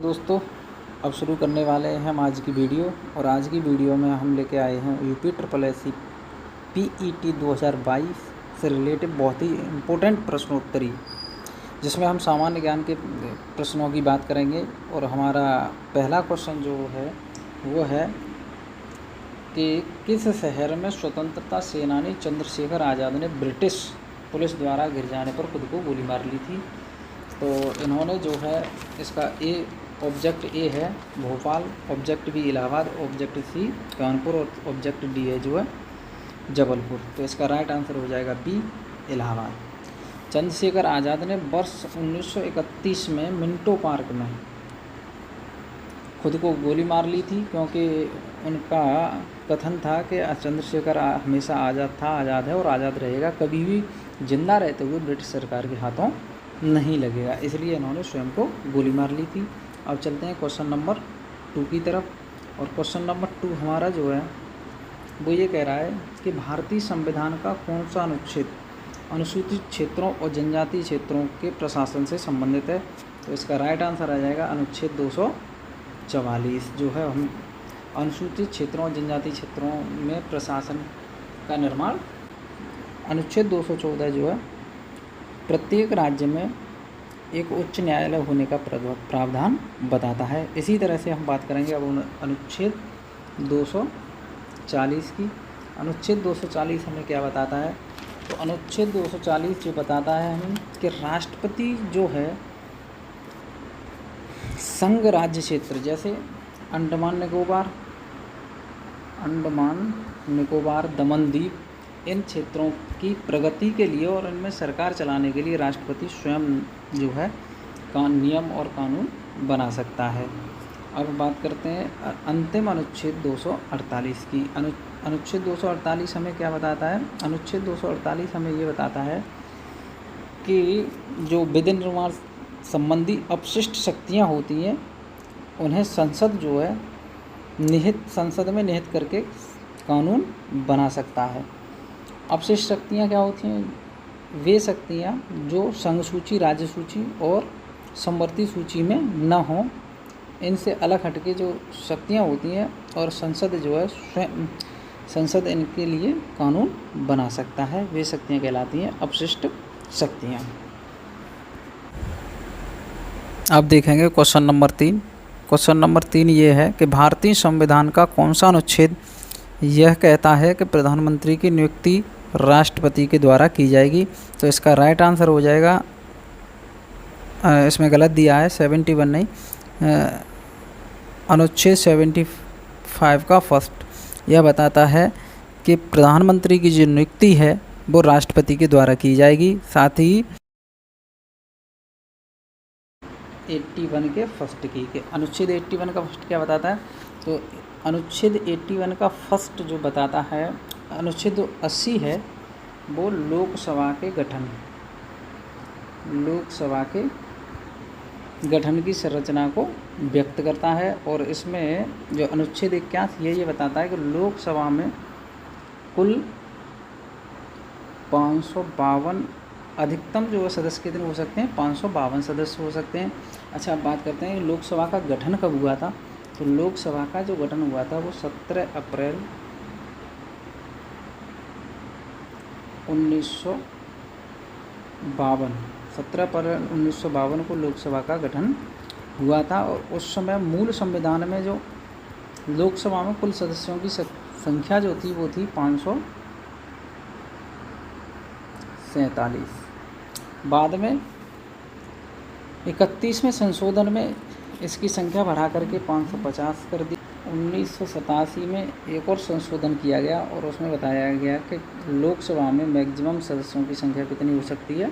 दोस्तों, अब शुरू करने वाले हैं हम आज की वीडियो। और आज की वीडियो में हम लेके आए हैं UP triple S C PET 2022 से रिलेटेड बहुत ही इम्पोर्टेंट प्रश्नोत्तरी, जिसमें हम सामान्य ज्ञान के प्रश्नों की बात करेंगे। और हमारा पहला क्वेश्चन जो है वो है कि किस शहर में स्वतंत्रता सेनानी चंद्रशेखर आज़ाद ने ब्रिटिश पुलिस द्वारा घिर जाने पर खुद को गोली मार ली थी। तो इन्होंने जो है इसका ऑब्जेक्ट ए है Bhopal, object B Allahabad, object C Kanpur और ऑब्जेक्ट डी है जो है जबलपुर। तो इसका राइट आंसर हो जाएगा बी इलाहाबाद। चंद्रशेखर आज़ाद ने वर्ष 1931 में मिंटो पार्क में खुद को गोली मार ली थी, क्योंकि उनका कथन था कि चंद्रशेखर हमेशा आज़ाद था, आज़ाद है और आज़ाद रहेगा, कभी भी जिंदा रहते हुए ब्रिटिश सरकार के हाथों नहीं लगेगा, इसलिए इन्होंने स्वयं को गोली मार ली थी। अब चलते हैं क्वेश्चन नंबर 2 की तरफ। और क्वेश्चन नंबर 2 हमारा जो है वो ये कह रहा है कि भारतीय संविधान का कौन सा अनुच्छेद अनुसूचित क्षेत्रों और जनजातीय क्षेत्रों के प्रशासन से संबंधित है। तो इसका राइट आंसर आ जाएगा अनुच्छेद 244, जो है हम अनुसूचित क्षेत्रों और जनजातीय क्षेत्रों में प्रशासन का निर्माण। अनुच्छेद 214 जो है प्रत्येक राज्य में एक उच्च न्यायालय होने का प्रावधान बताता है। इसी तरह से हम बात करेंगे अब अनुच्छेद 240 की। अनुच्छेद 240 हमें क्या बताता है? तो अनुच्छेद 240 जो बताता है हमें कि राष्ट्रपति जो है संघ राज्य क्षेत्र, जैसे अंडमान निकोबार, दमन दीप, इन क्षेत्रों की प्रगति के लिए और इनमें सरकार चलाने के लिए राष्ट्रपति स्वयं जो है नियम और कानून बना सकता है। अब बात करते हैं अंतिम अनुच्छेद 248 की। अनुच्छेद 248 हमें क्या बताता है? अनुच्छेद 248 हमें ये बताता है कि जो विधि निर्माण संबंधी अपशिष्ट शक्तियाँ होती हैं उन्हें संसद जो है संसद में निहित करके कानून बना सकता है। अपशिष्ट शक्तियाँ क्या होती हैं? वे शक्तियाँ जो संघ सूची, राज्य सूची और समवर्ती सूची में न हों, इनसे अलग हटके जो शक्तियाँ होती हैं और संसद जो है स्वयं संसद इनके लिए कानून बना सकता है, वे शक्तियाँ कहलाती हैं अपशिष्ट शक्तियाँ। अब देखेंगे क्वेश्चन नंबर 3। क्वेश्चन नंबर 3 ये है कि भारतीय संविधान का कौन सा अनुच्छेद यह कहता है कि प्रधानमंत्री की नियुक्ति राष्ट्रपति के द्वारा की जाएगी। तो इसका राइट आंसर हो जाएगा, इसमें गलत दिया है, 71 नहीं, अनुच्छेद 75 का फर्स्ट। यह बताता है कि प्रधानमंत्री की जो नियुक्ति है वो राष्ट्रपति के द्वारा की जाएगी। साथ ही 81 के फर्स्ट की के अनुच्छेद 81 का फर्स्ट क्या बताता है? तो अनुच्छेद 81 का फर्स्ट जो बताता है, अनुच्छेद 80 है वो लोकसभा के गठन की संरचना को व्यक्त करता है। और इसमें जो अनुच्छेद 81 है ये बताता है कि लोकसभा में कुल 552 अधिकतम जो है सदस्य कितने हो सकते हैं? 552 सदस्य हो सकते हैं। अच्छा, अब बात करते हैं लोकसभा का गठन कब हुआ था। तो लोकसभा का जो गठन हुआ था वो 17 अप्रैल 1952 को लोकसभा का गठन हुआ था। और उस समय मूल संविधान में जो लोकसभा में कुल सदस्यों की संख्या जो थी वो थी 547। बाद में 31वें संशोधन में इसकी संख्या बढ़ा करके 550 कर दी। 1987 में एक और संशोधन किया गया और उसमें बताया गया कि लोकसभा में मैक्सिमम सदस्यों की संख्या कितनी हो सकती है?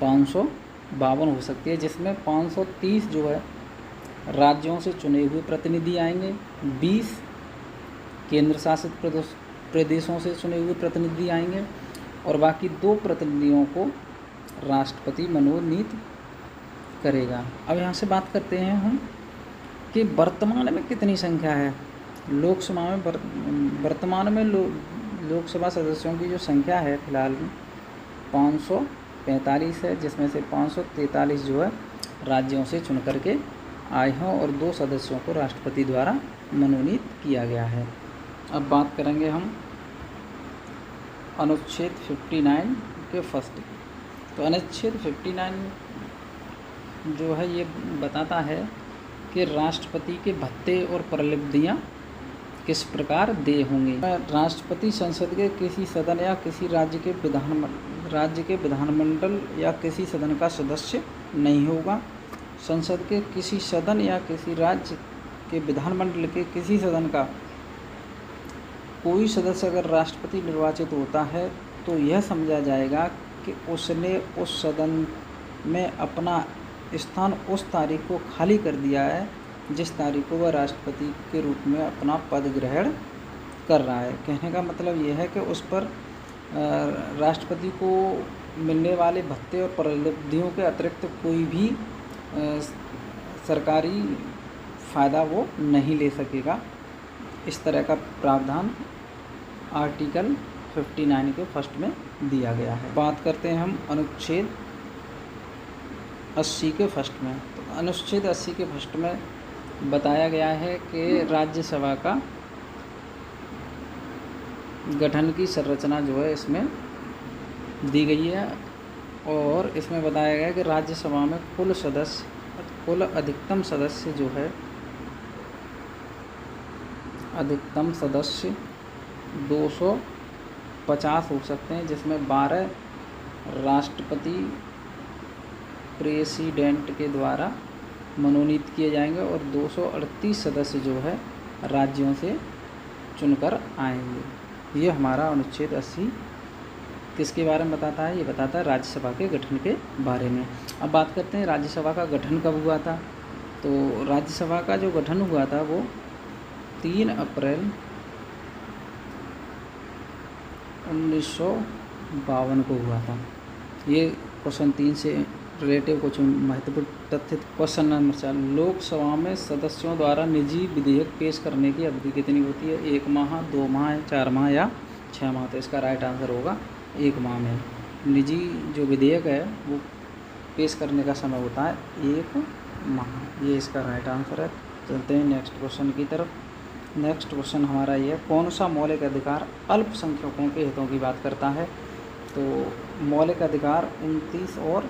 552 हो सकती है, जिसमें 530 जो है राज्यों से चुने हुए प्रतिनिधि आएंगे, 20 केंद्र शासित प्रदेशों से चुने हुए प्रतिनिधि आएंगे और बाकी 2 प्रतिनिधियों को राष्ट्रपति मनोनीत करेगा। अब यहाँ से बात करते हैं हम कि वर्तमान में कितनी संख्या है लोकसभा में। वर्तमान में लोकसभा सदस्यों की जो संख्या है फिलहाल में 545 है, जिसमें से 543 जो है राज्यों से चुन करके आए हैं और 2 सदस्यों को राष्ट्रपति द्वारा मनोनीत किया गया है। अब बात करेंगे हम अनुच्छेद 59 के फर्स्ट। तो अनुच्छेद 59 जो है ये बताता है कि राष्ट्रपति के भत्ते और प्रलब्धियाँ किस प्रकार देय होंगे। राष्ट्रपति संसद के किसी सदन या किसी राज्य के विधानमंडल या किसी सदन का सदस्य नहीं होगा। संसद के किसी सदन या किसी राज्य के विधानमंडल के किसी सदन का कोई सदस्य अगर राष्ट्रपति निर्वाचित होता है तो यह समझा जाएगा कि उसने उस सदन में अपना स्थान उस तारीख को खाली कर दिया है जिस तारीख को वह राष्ट्रपति के रूप में अपना पद ग्रहण कर रहा है। कहने का मतलब यह है कि उस पर राष्ट्रपति को मिलने वाले भत्ते और प्रलब्धियों के अतिरिक्त कोई भी सरकारी फ़ायदा वो नहीं ले सकेगा। इस तरह का प्रावधान आर्टिकल 59 के फर्स्ट में दिया गया है। बात करते हैं हम अनुच्छेद 80 के फर्स्ट में। तो अनुच्छेद 80 के फर्स्ट में बताया गया है कि राज्यसभा का गठन की संरचना जो है इसमें दी गई है और इसमें बताया गया है कि राज्यसभा में कुल अधिकतम सदस्य जो है अधिकतम सदस्य 250 हो सकते हैं, जिसमें 12 राष्ट्रपति प्रेसिडेंट के द्वारा मनोनीत किए जाएंगे और 238 सदस्य जो है राज्यों से चुनकर आएंगे। ये हमारा अनुच्छेद 80 किसके बारे में बताता है? ये बताता है राज्यसभा के गठन के बारे में। अब बात करते हैं राज्यसभा का गठन कब हुआ था। तो राज्यसभा का जो गठन हुआ था वो 3 अप्रैल 1952 को हुआ था। ये क्वेश्चन 3 से रिलेटिव कुछ महत्वपूर्ण तथ्य। क्वेश्चन नंबर 4, लोकसभा में सदस्यों द्वारा निजी विधेयक पेश करने की अवधि कितनी होती है? 1 माह, 2 माह, 4 माह या 6 माह। तो इसका राइट आंसर होगा 1 माह में निजी जो विधेयक है वो पेश करने का समय होता है 1 माह। ये इसका राइट आंसर है। चलते हैं नेक्स्ट क्वेश्चन की तरफ। नेक्स्ट क्वेश्चन हमारा ये है, कौन सा मौलिक अधिकार अल्पसंख्यकों के हितों की बात करता है? तो मौलिक अधिकार 29 और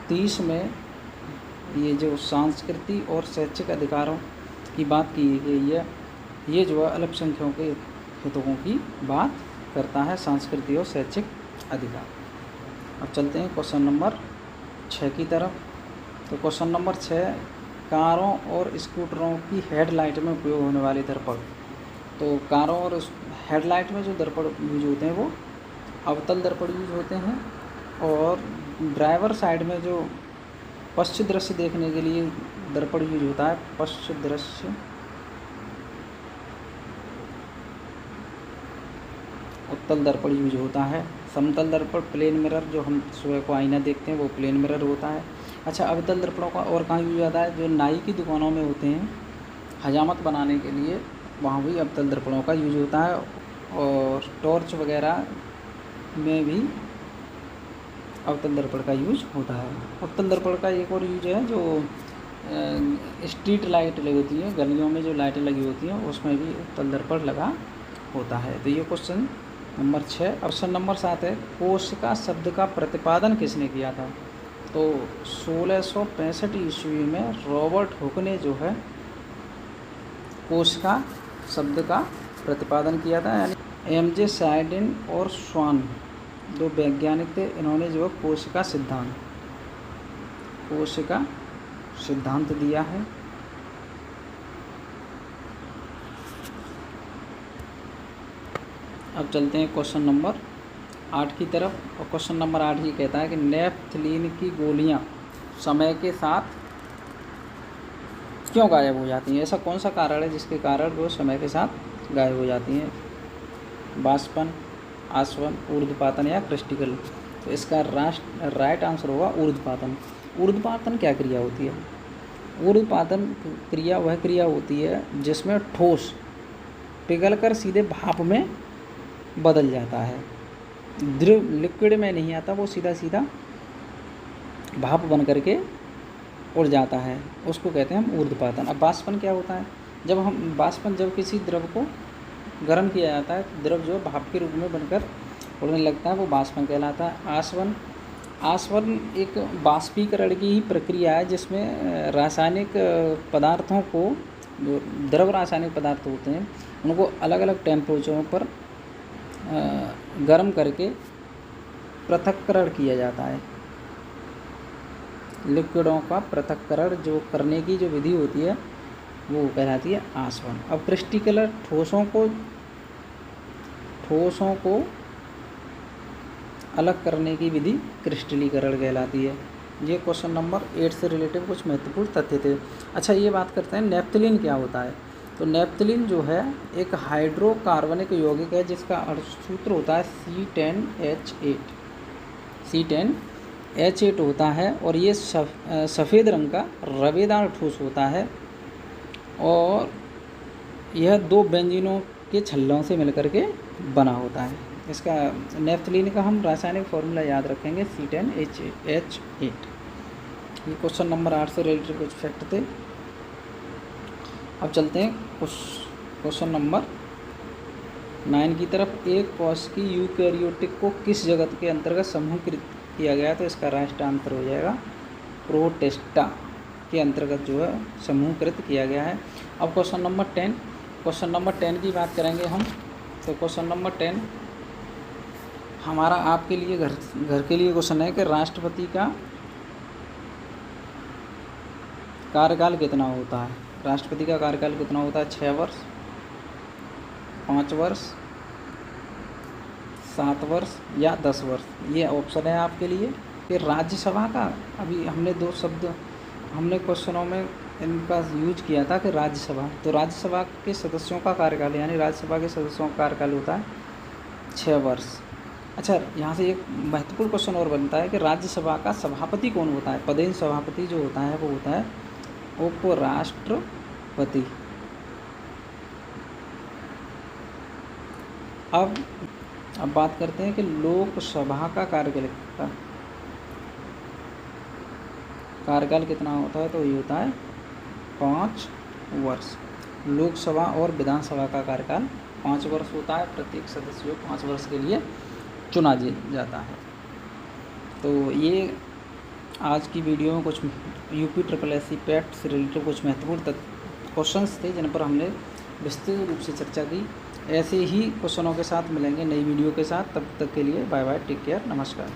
30 में ये जो सांस्कृतिक और शैक्षिक अधिकारों की बात की गई है, ये जो है अल्पसंख्यकों के हितों की बात करता है, सांस्कृतिक और शैक्षिक अधिकार। अब चलते हैं क्वेश्चन नंबर 6 की तरफ। तो क्वेश्चन नंबर 6, कारों और स्कूटरों की हेडलाइट में उपयोग होने वाले दर्पण। तो कारों और हेडलाइट में जो दर्पण यूज होते हैं वो अवतल दर्पण यूज होते हैं और ड्राइवर साइड में जो पश्च दृश्य देखने के लिए दर्पण यूज होता है पश्च दृश्य उत्तल दर्पण यूज होता है। समतल दर्पण प्लेन मिरर जो हम सुबह को आईना देखते हैं वो प्लेन मिरर होता है। अच्छा, अवतल दर्पणों का और कहाँ यूज होता है? जो नाई की दुकानों में होते हैं हजामत बनाने के लिए, वहाँ भी अवतल दर्पणों का यूज होता है और टॉर्च वगैरह में भी अवतल दर्पण का यूज होता है। उत्तल दर्पण का एक और यूज है जो स्ट्रीट लाइट लगी होती है, गलियों में जो लाइटें लगी होती हैं उसमें भी उत्तल दर्पण लगा होता है। तो ये क्वेश्चन नंबर 6। ऑप्शन नंबर 7 है, कोशिका शब्द का प्रतिपादन किसने किया था? तो 1665 ईस्वी में रॉबर्ट हुक ने जो है कोशिका शब्द का प्रतिपादन किया था। यानी एमजे साइडिन और स्वान दो वैज्ञानिक थे, इन्होंने जो कोशिका सिद्धांत दिया है। अब चलते हैं क्वेश्चन नंबर 8 की तरफ। और क्वेश्चन नंबर 8 ये कहता है कि नेफ्थलीन की गोलियां समय के साथ क्यों गायब हो जाती हैं? ऐसा कौन सा कारण है जिसके कारण वो समय के साथ गायब हो जाती हैं? बाष्पन, आसवन, ऊर्ध्वपातन या क्रिस्टिकल। तो इसका राइट आंसर होगा ऊर्ध्वपातन। ऊर्ध्वपातन क्या क्रिया होती है? ऊर्ध्वपातन क्रिया वह क्रिया होती है जिसमें ठोस पिघलकर सीधे भाप में बदल जाता है। द्रव लिक्विड में नहीं आता, वो सीधा सीधा भाप बन करके उड़ जाता है, उसको कहते हैं हम ऊर्ध्वपतन। अब वाष्पन क्या होता है? जब किसी द्रव को गर्म किया जाता है तो द्रव जो भाप के रूप में बनकर उड़ने लगता है वो वाष्पन कहलाता है। आसवन एक बाष्पीकरण की ही प्रक्रिया है जिसमें रासायनिक पदार्थों को, जो द्रव रासायनिक पदार्थ होते हैं, उनको अलग अलग टेम्परेचरों पर गर्म करके पृथक्करण किया जाता है। लिक्विडों का पृथक्करण जो करने की जो विधि होती है वो कहलाती है आसवन। अब क्रिस्टलीकरण ठोसों को अलग करने की विधि क्रिस्टलीकरण कहलाती है। ये क्वेश्चन नंबर 8 से रिलेटेड कुछ महत्वपूर्ण तथ्य थे। अच्छा, ये बात करते हैं नेप्थलीन क्या होता है। तो नेप्थलीन जो है एक हाइड्रोकार्बनिक यौगिक है जिसका सूत्र होता है C10H8। C10H8 होता है और ये सफ़ेद रंग का रवेदार ठोस होता है और यह 2 बेंजीनों के छल्लों से मिलकर के बना होता है। इसका नेप्थलीन का हम रासायनिक फॉर्मूला याद रखेंगे C10H8। ये क्वेश्चन नंबर 8 से रिलेटेड कुछ फैक्ट थे। अब चलते हैं क्वेश्चन नंबर 9 की तरफ। एक कोश की यूकैरियोटिक को किस जगत के अंतर्गत समूहीकृत किया गया? तो इसका राइट आंसर हो जाएगा प्रोटिस्टा के अंतर्गत जो है समूहीकृत किया गया है। अब क्वेश्चन नंबर 10 की बात करेंगे हम। तो क्वेश्चन नंबर 10 हमारा आपके लिए घर के लिए क्वेश्चन है कि राष्ट्रपति का कार्यकाल कितना होता है? राष्ट्रपति का कार्यकाल कितना होता है? 6 वर्ष, 5 वर्ष, 7 वर्ष या 10 वर्ष? ये ऑप्शन है आपके लिए। कि राज्यसभा का, अभी हमने 2 शब्द हमने क्वेश्चनों में इनका यूज किया था कि राज्यसभा, तो राज्यसभा के सदस्यों का कार्यकाल यानी राज्यसभा के सदस्यों का कार्यकाल होता है 6 वर्ष। अच्छा, यहाँ से एक महत्वपूर्ण क्वेश्चन और बनता है कि राज्यसभा का सभापति कौन होता है? पदेन सभापति जो होता है वो होता है उपराष्ट्रपति। अब बात करते हैं कि लोकसभा का कार्यकाल कितना होता है? तो ये होता है 5 वर्ष। लोकसभा और विधानसभा का कार्यकाल 5 वर्ष होता है। प्रत्येक सदस्य को 5 वर्ष के लिए चुना जाता है। तो ये आज की वीडियो में कुछ UPSSC पैट से रिलेटेड कुछ महत्वपूर्ण क्वेश्चंस थे जिन पर हमने विस्तृत रूप से चर्चा की। ऐसे ही क्वेश्चनों के साथ मिलेंगे नई वीडियो के साथ। तब तक के लिए बाय बाय, टेक केयर, नमस्कार।